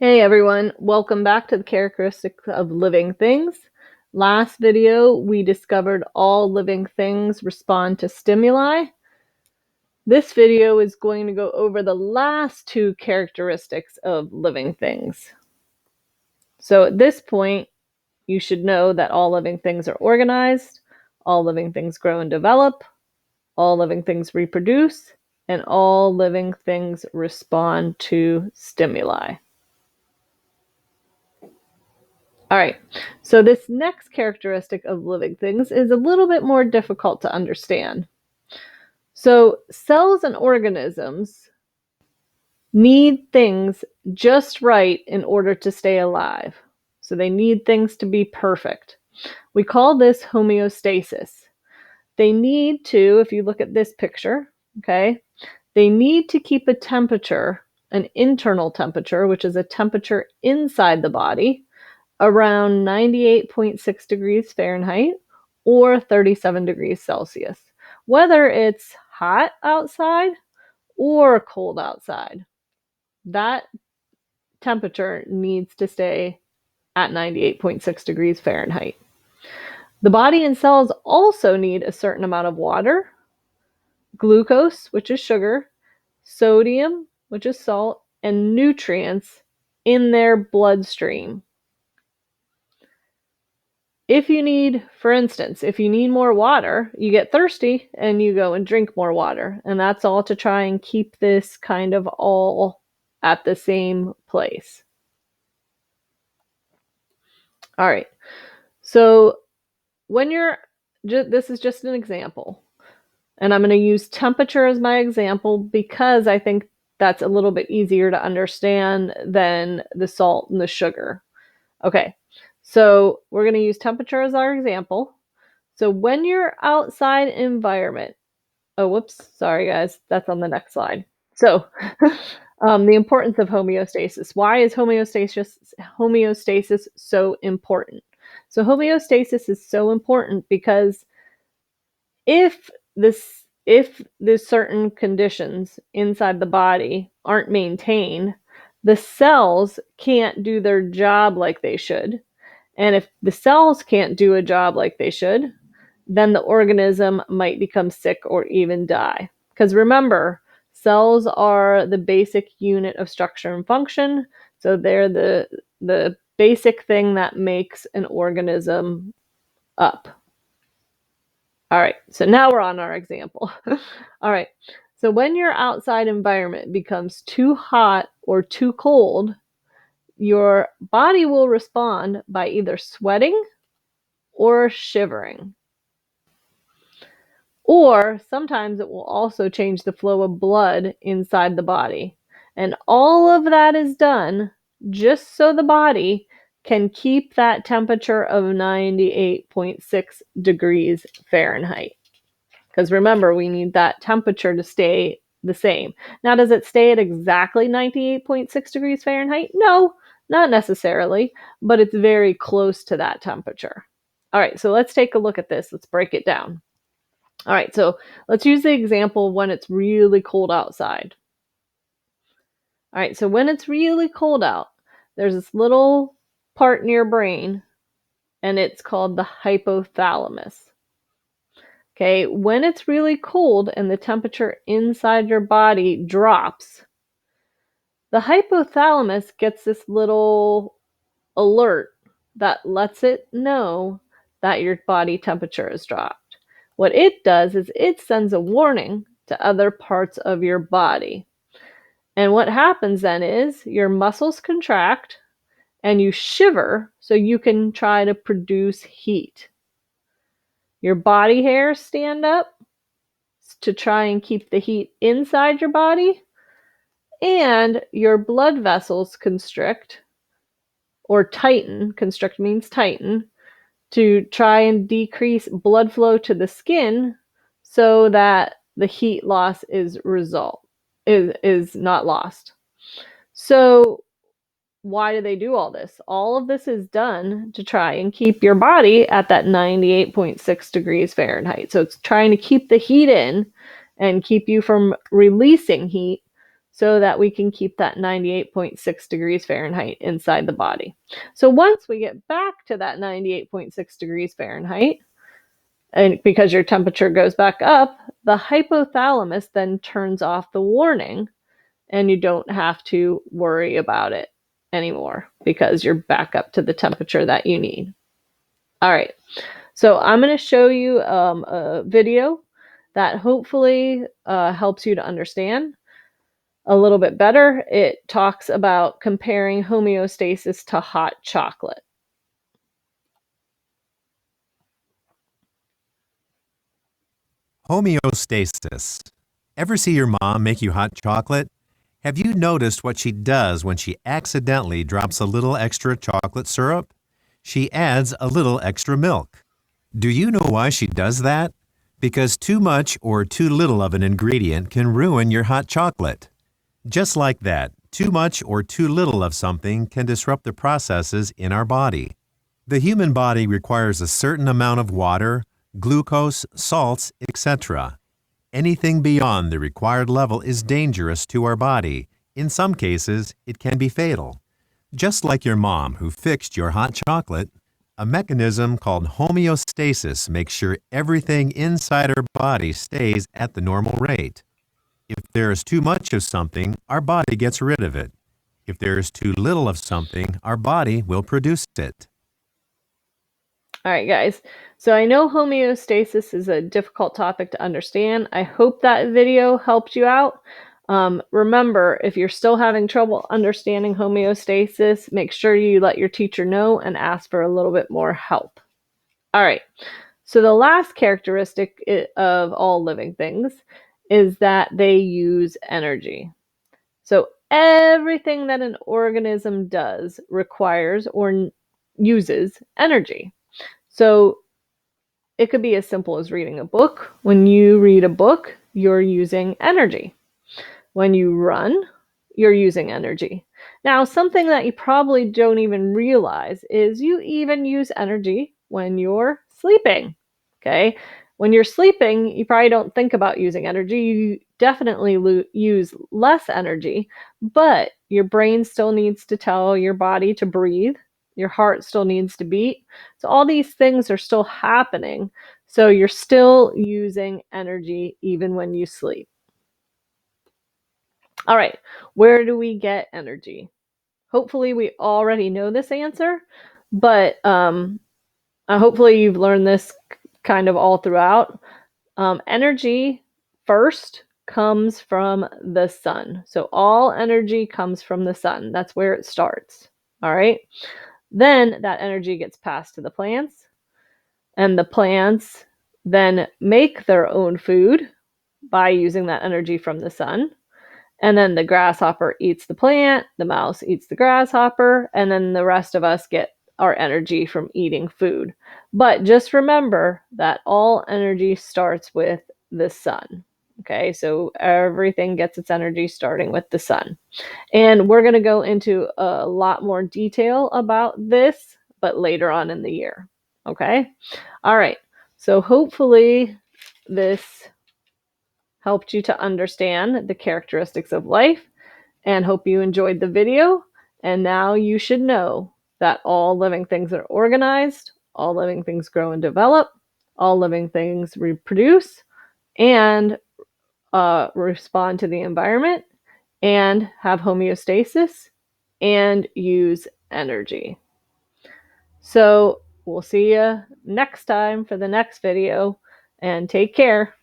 Hey everyone, welcome back to the characteristics of living things. Last video, we discovered all living things respond to stimuli. This video is going to go over the last two characteristics of living things. So at this point, you should know that all living things are organized, all living things grow and develop, all living things reproduce, and all living things respond to stimuli. All right, so this next characteristic of living things is a little bit more difficult to understand. So cells and organisms need things just right in order to stay alive. So they need things to be perfect. We call this homeostasis. They need to, if you look at this picture, okay, they need to keep a temperature, an internal temperature, which is a temperature inside the body, around 98.6 degrees Fahrenheit or 37 degrees Celsius, whether it's hot outside or cold outside. That temperature needs to stay at 98.6 degrees Fahrenheit. The body and cells also need a certain amount of water, glucose, which is sugar, sodium, which is salt, and nutrients in their bloodstream. If you need, for instance, if you need more water, you get thirsty and you go and drink more water. And that's all to try and keep this kind of all at the same place. All right. So when you're, this is just an example. And I'm going to use temperature as my example because I think that's a little bit easier to understand than the salt and the sugar. Okay. So we're going to use temperature as our example. So when you're outside environment, oh, whoops, sorry guys, that's on the next slide. So the importance of homeostasis. Why is homeostasis so important? So homeostasis is so important because if the certain conditions inside the body aren't maintained, the cells can't do their job like they should. And if the cells can't do a job like they should, then the organism might become sick or even die. Because remember, cells are the basic unit of structure and function. So they're the basic thing that makes an organism up. All right, so now we're on our example. All right, so when your outside environment becomes too hot or too cold, your body will respond by either sweating or shivering. Or sometimes it will also change the flow of blood inside the body. And all of that is done just so the body can keep that temperature of 98.6 degrees Fahrenheit. Because remember, we need that temperature to stay the same. Now, does it stay at exactly 98.6 degrees Fahrenheit? No, not necessarily, but it's very close to that temperature. All right, so let's take a look at this. Let's break it down. All right, so let's use the example when it's really cold outside. All right, so when it's really cold out, there's this little part in your brain, and it's called the hypothalamus. Okay, when it's really cold and the temperature inside your body drops, the hypothalamus gets this little alert that lets it know that your body temperature has dropped. What it does is it sends a warning to other parts of your body. And what happens then is your muscles contract and you shiver so you can try to produce heat. Your body hairs stand up to try and keep the heat inside your body, and your blood vessels constrict or tighten. Constrict means tighten, to try and decrease blood flow to the skin so that the heat loss is not lost. So why do they do all this? All of this is done to try and keep your body at that 98.6 degrees Fahrenheit. So it's trying to keep the heat in and keep you from releasing heat so that we can keep that 98.6 degrees Fahrenheit inside the body. So once we get back to that 98.6 degrees Fahrenheit, and because your temperature goes back up, the hypothalamus then turns off the warning, and you don't have to worry about it anymore because you're back up to the temperature that you need. All right, so I'm going to show you a video that hopefully helps you to understand a little bit better. It talks about comparing homeostasis to hot chocolate. Homeostasis. Ever see your mom make you hot chocolate? Have you noticed what she does when she accidentally drops a little extra chocolate syrup? She adds a little extra milk. Do you know why she does that? Because too much or too little of an ingredient can ruin your hot chocolate. Just like that, too much or too little of something can disrupt the processes in our body. The human body requires a certain amount of water, glucose, salts, etc. Anything beyond the required level is dangerous to our body. In some cases, it can be fatal. Just like your mom who fixed your hot chocolate, a mechanism called homeostasis makes sure everything inside our body stays at the normal rate. If there is too much of something, our body gets rid of it. If there is too little of something, our body will produce it. All right, guys. So I know homeostasis is a difficult topic to understand. I hope that video helped you out. Remember, if you're still having trouble understanding homeostasis, make sure you let your teacher know and ask for a little bit more help. All right. So the last characteristic of all living things is that they use energy. So everything that an organism does requires or uses energy. So it could be as simple as reading a book. When you read a book, you're using energy. When you run, you're using energy. Now, something that you probably don't even realize is you even use energy when you're sleeping. Okay? When you're sleeping, you probably don't think about using energy. You definitely use less energy, but your brain still needs to tell your body to breathe. Your heart still needs to beat. So all these things are still happening. So you're still using energy even when you sleep. All right, where do we get energy? Hopefully we already know this answer, but hopefully you've learned this kind of all throughout. Energy first comes from the sun. So all energy comes from the sun. That's where it starts. All right. Then that energy gets passed to the plants, and the plants then make their own food by using that energy from the sun. And then the grasshopper eats the plant, the mouse eats the grasshopper, and then the rest of us get our energy from eating food. But just remember that all energy starts with the sun. Okay, so everything gets its energy starting with the sun. And we're going to go into a lot more detail about this, but later on in the year. Okay, all right, so hopefully this helped you to understand the characteristics of life, and hope you enjoyed the video. And now you should know that all living things are organized, all living things grow and develop, all living things reproduce and respond to the environment and have homeostasis and use energy. So we'll see you next time for the next video, and take care.